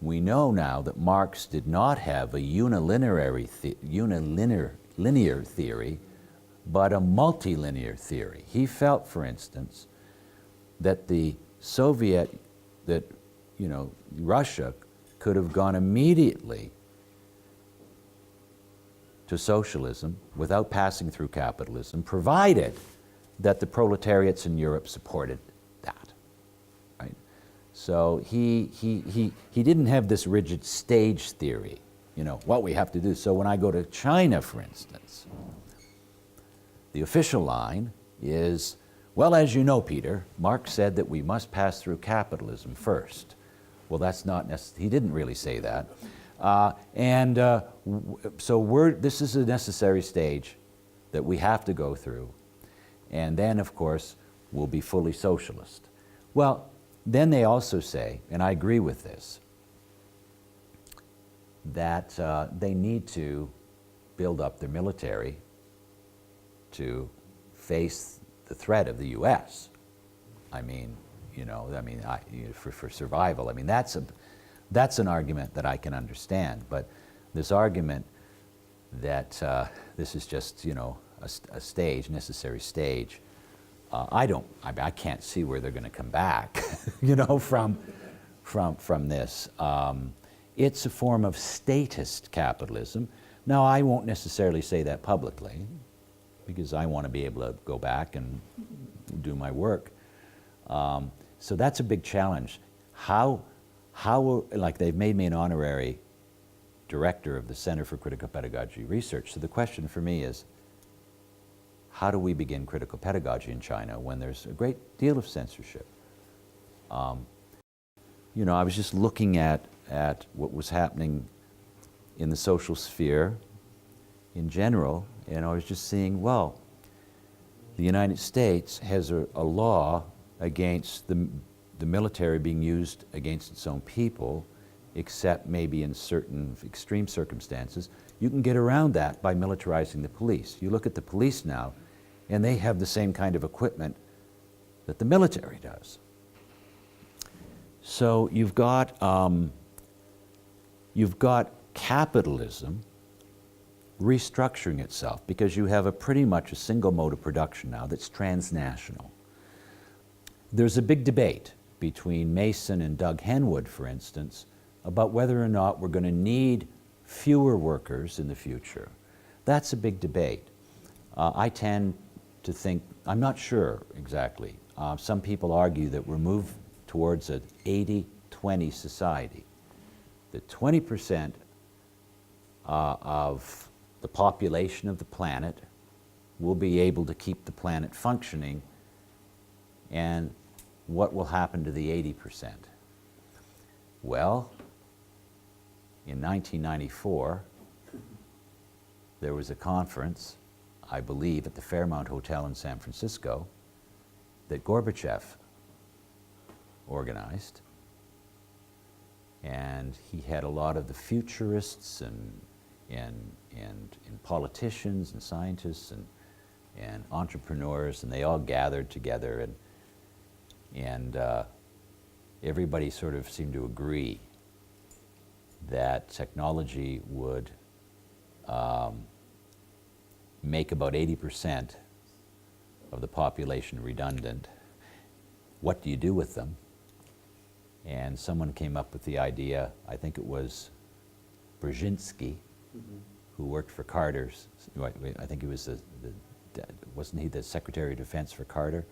We know now that Marx did not have a linear theory, but a multilinear theory. He felt, for instance, that Russia could have gone immediately to socialism without passing through capitalism, provided that the proletariats in Europe supported that, right? So he didn't have this rigid stage theory, what we have to do. So when I go to China, for instance, the official line is, well, as you know, Peter, Marx said that we must pass through capitalism first. Well, that's not necessary. He didn't really say that. So this is a necessary stage that we have to go through. And then, of course, we'll be fully socialist. Well, then they also say, and I agree with this, that they need to build up their military to face the threat of the U.S. For survival. I mean, that's an argument that I can understand. But this argument that this is just, a stage, necessary stage, I can't see where they're going to come back, from this. It's a form of statist capitalism. Now, I won't necessarily say that publicly, because I want to be able to go back and do my work. So that's a big challenge. How, like they've made me an honorary director of the Center for Critical Pedagogy Research. So the question for me is, how do we begin critical pedagogy in China when there's a great deal of censorship? I was just looking at what was happening in the social sphere in general, and I was just seeing, well, the United States has a law against the military being used against its own people, except maybe in certain extreme circumstances. You can get around that by militarizing the police. You look at the police now, and they have the same kind of equipment that the military does. So you've got capitalism restructuring itself because you have pretty much a single mode of production now that's transnational. There's a big debate between Mason and Doug Henwood, for instance, about whether or not we're going to need fewer workers in the future. That's a big debate. I tend to think, I'm not sure exactly. Some people argue that we're moved towards an 80-20 society. That 20% of the population of the planet will be able to keep the planet functioning, and what will happen to the 80%? Well, in 1994, there was a conference, I believe, at the Fairmount Hotel in San Francisco that Gorbachev organized. And he had a lot of the futurists and politicians and scientists and entrepreneurs, and they all gathered together, and everybody sort of seemed to agree that technology would make about 80% of the population redundant. What do you do with them? And someone came up with the idea, I think it was Brzezinski, who worked for Carter's, I think he was wasn't he the Secretary of Defense for Carter?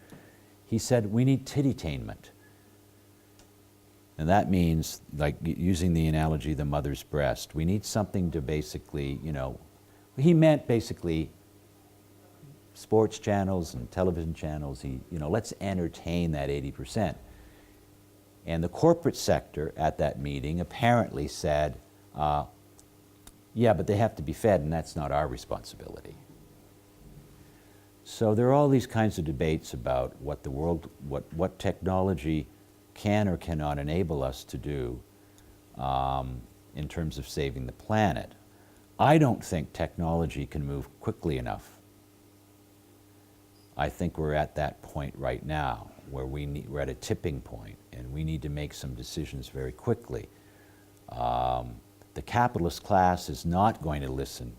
He said, we need tittytainment. And that means, like using the analogy of the mother's breast, we need something to basically, he meant basically sports channels and television channels, let's entertain that 80%. And the corporate sector at that meeting apparently said, yeah, but they have to be fed, and that's not our responsibility. So there are all these kinds of debates about what the world, what technology can or cannot enable us to do in terms of saving the planet. I don't think technology can move quickly enough. I think we're at that point right now where we're at a tipping point, and we need to make some decisions very quickly. The capitalist class is not going to listen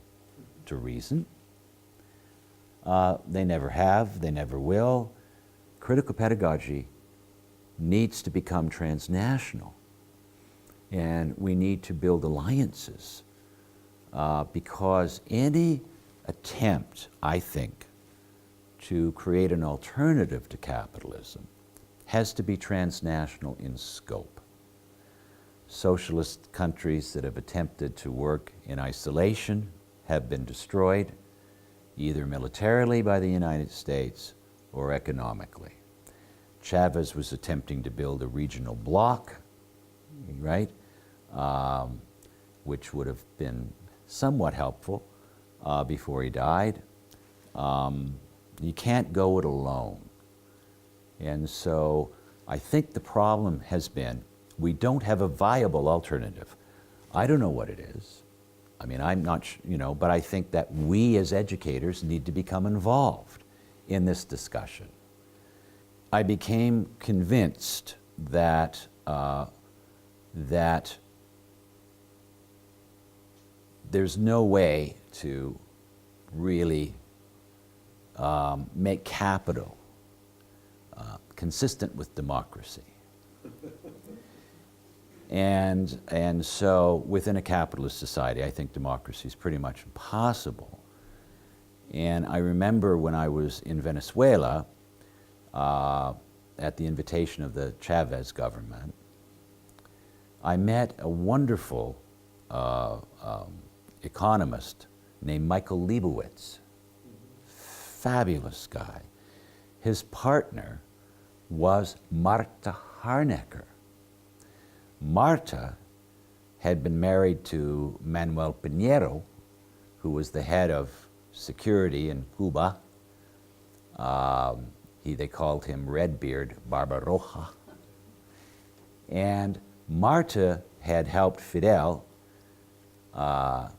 to reason. They never have, they never will. Critical pedagogy needs to become transnational. And we need to build alliances because any attempt, I think, to create an alternative to capitalism has to be transnational in scope. Socialist countries that have attempted to work in isolation have been destroyed, either militarily by the United States or economically. Chavez was attempting to build a regional bloc, right, which would have been somewhat helpful before he died. You can't go it alone. And so I think the problem has been we don't have a viable alternative. I don't know what it is. I mean, I'm not, but I think that we as educators need to become involved in this discussion. I became convinced that that there's no way to really make capital consistent with democracy. And so within a capitalist society, I think democracy is pretty much impossible. And I remember when I was in Venezuela, at the invitation of the Chavez government, I met a wonderful economist named Michael Leibowitz. Fabulous guy. His partner was Marta Harnecker. Marta had been married to Manuel Piñero, who was the head of security in Cuba. They called him Redbeard Barbaroja. And Marta had helped Fidel after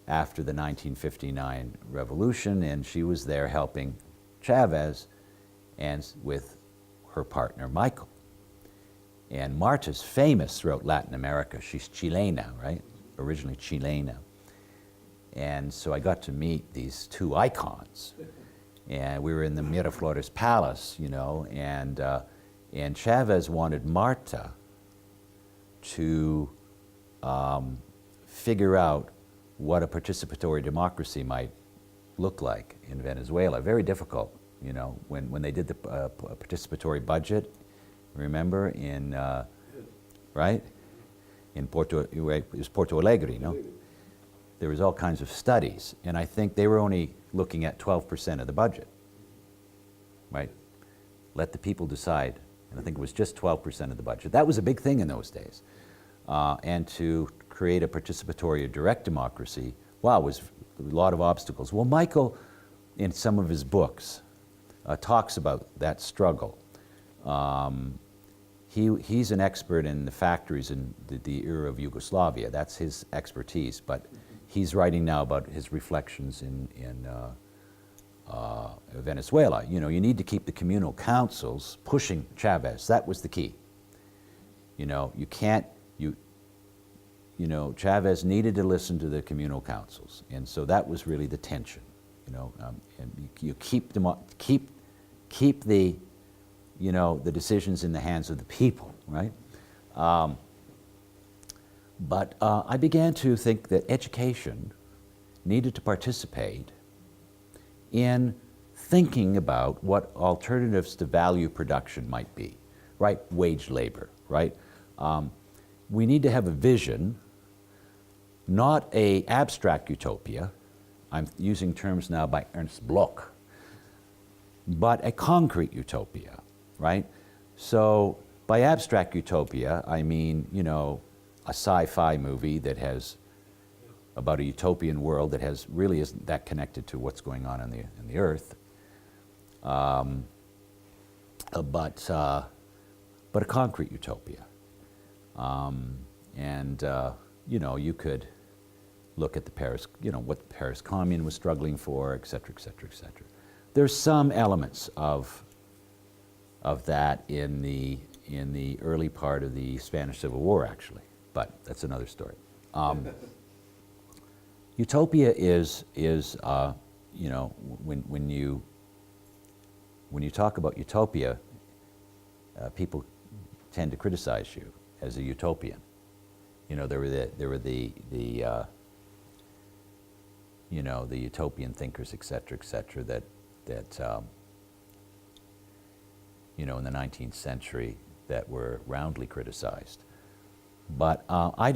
the 1959 revolution, and she was there helping Chavez and with her partner Michael. And Marta's famous throughout Latin America. She's Chilena, right? Originally Chilena. And so I got to meet these two icons. And we were in the Miraflores Palace, and Chavez wanted Marta to figure out what a participatory democracy might look like in Venezuela. Very difficult, when they did the participatory budget. Remember right? In it was Porto Alegre, There was all kinds of studies, and I think they were only looking at 12% of the budget, right? Let the people decide, and I think it was just 12% of the budget. That was a big thing in those days. And to create a participatory or direct democracy, was a lot of obstacles. Well, Michael, in some of his books, talks about that struggle. He's an expert in the factories in the era of Yugoslavia. That's his expertise, but he's writing now about his reflections in Venezuela. You need to keep the communal councils pushing Chavez. That was the key. You can't, Chavez needed to listen to the communal councils, and so that was really the tension. And you keep the the decisions in the hands of the people, right? But I began to think that education needed to participate in thinking about what alternatives to value production might be, right? Wage labor, right? We need to have a vision, not an abstract utopia. I'm using terms now by Ernst Bloch, but a concrete utopia, right? So by abstract utopia, I mean, a sci-fi movie that has about a utopian world that really isn't that connected to what's going on in the earth, but a concrete utopia. You could look at the Paris, what the Paris Commune was struggling for, et cetera, et cetera, et cetera. There's some elements of that in the early part of the Spanish Civil War, actually. but that's another story. Utopia is you know, when you talk about utopia, people tend to criticize you as a utopian. You know, there were the you know, the utopian thinkers, et cetera, that you know, in the 19th century that were roundly criticized. But I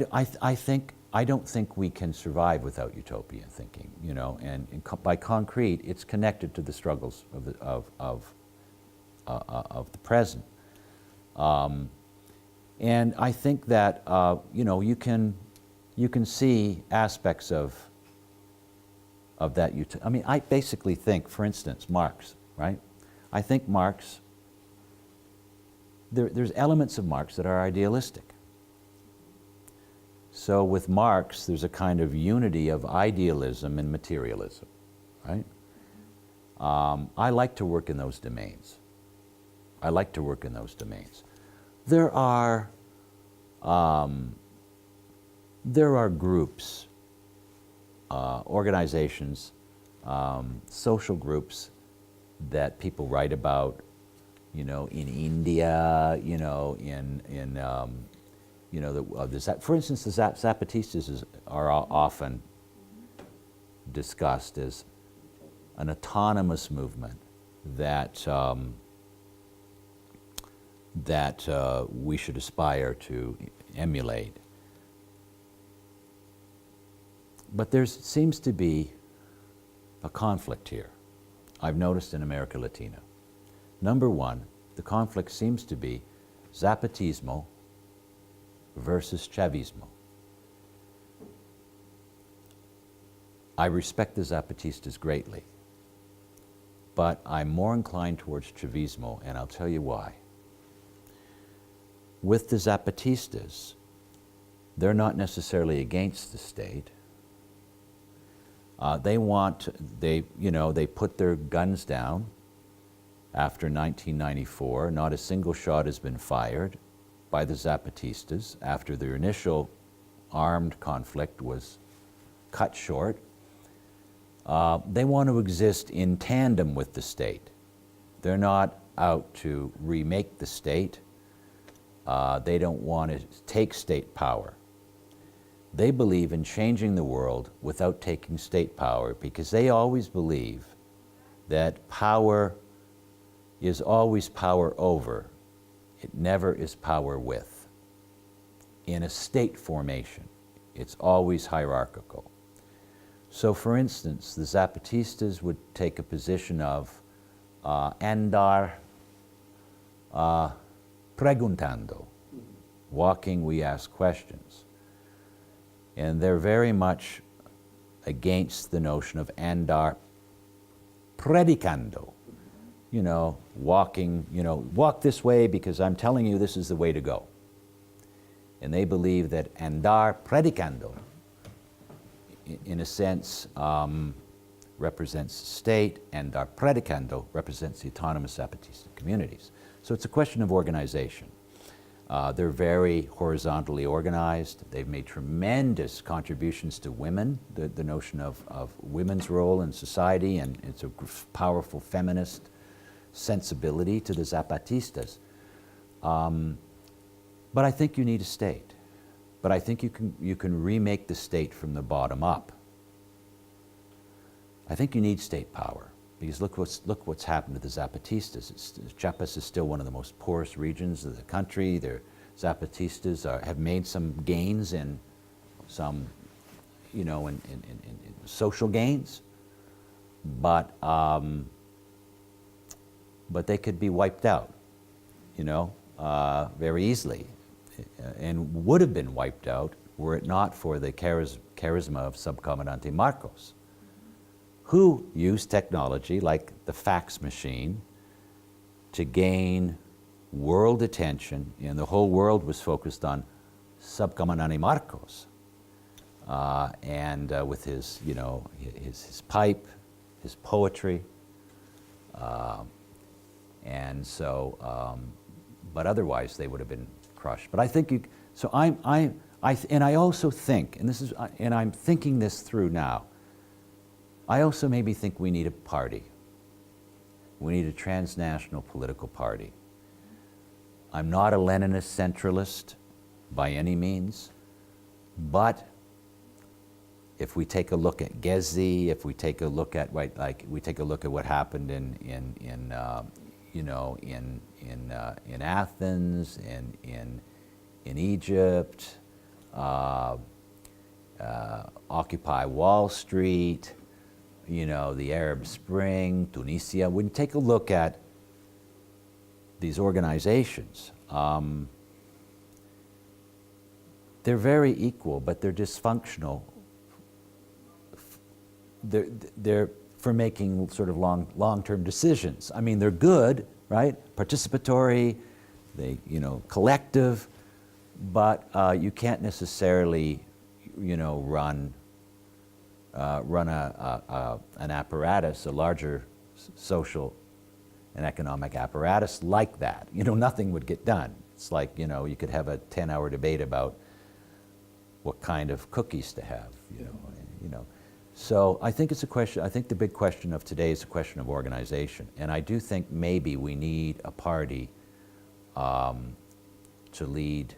don't think we can survive without utopian thinking, you know, and by concrete, it's connected to the struggles of the present. And I think that, you know, you can see aspects of that I mean, I basically think, for instance, Marx, right? I think Marx, there's elements of Marx that are idealistic. So with Marx, there's a kind of unity of idealism and materialism, right? I like to work in those domains. There are groups, organizations, social groups that people write about, you know, in India, you know, you know, for instance, the Zapatistas are often discussed as an autonomous movement that we should aspire to emulate. But there seems to be a conflict here, I've noticed in America Latina. Number one, the conflict seems to be Zapatismo versus Chavismo. I respect the Zapatistas greatly, but I'm more inclined towards Chavismo, and I'll tell you why. With the Zapatistas, they're not necessarily against the state. They put their guns down after 1994. Not a single shot has been fired by the Zapatistas after their initial armed conflict was cut short. They want to exist in tandem with the state. They're not out to remake the state. They don't want to take state power. They believe in changing the world without taking state power, because they always believe that power is always power over. It never is power with. In a state formation, it's always hierarchical. So for instance, the Zapatistas would take a position of andar preguntando. Walking, we ask questions. And they're very much against the notion of andar predicando. You know, walking, you know, walk this way because I'm telling you this is the way to go. And they believe that andar predicando, in a sense, represents the state, and andar predicando represents the autonomous Zapatista communities. So it's a question of organization. They're very horizontally organized. They've made tremendous contributions to women, the notion of women's role in society, and it's a powerful feminist sensibility to the Zapatistas. But I think you need a state. But I think you can remake the state from the bottom up. I think you need state power, because look what's happened to the Zapatistas. Chiapas is still one of the most poorest regions of the country. Their Zapatistas have made some gains in some, you know, in social gains, but they could be wiped out, you know, very easily, and would have been wiped out were it not for the charisma of Subcomandante Marcos, who used technology like the fax machine to gain world attention, and the whole world was focused on Subcomandante Marcos, and with his, you know, his pipe, his poetry, and so, but otherwise they would have been crushed. But I think so. and I also think, and and I'm thinking this through now, I also maybe think we need a party. We need a transnational political party. I'm not a Leninist centralist by any means, but if we take a look at Gezi, if we take a look at we take a look at what happened in Athens, in Egypt, Occupy Wall Street, the Arab Spring, Tunisia. When you take a look at these organizations, they're very equal, but they're dysfunctional. They're for making sort of long-term decisions. I mean, they're good, right? Participatory, collective, but you can't necessarily, run an apparatus, a larger social and economic apparatus like that. Nothing would get done. It's like, you could have a 10-hour debate about what kind of cookies to have, So I think it's a question, I think the big question of today is a question of organization. And I do think maybe we need a party to lead,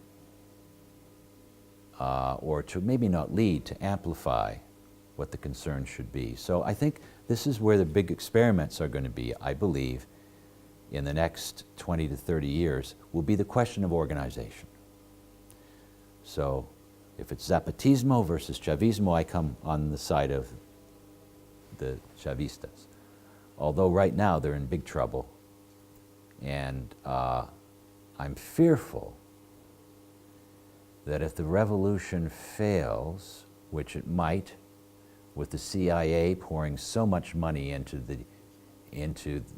or to maybe not lead, to amplify what the concerns should be. So I think this is where the big experiments are going to be, I believe, in the next 20 to 30 years, will be the question of organization. So if it's Zapatismo versus Chavismo, I come on the side of the Chavistas. Although right now they're in big trouble. And I'm fearful that if the revolution fails, which it might, with the CIA pouring so much money into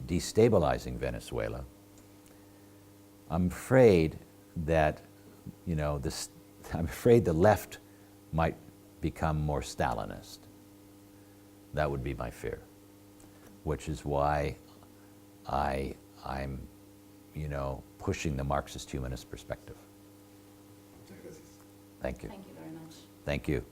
destabilizing Venezuela, I'm afraid that, I'm afraid the left might become more Stalinist. That would be my fear, which is why I'm, pushing the Marxist humanist perspective. Thank you. Thank you very much. Thank you.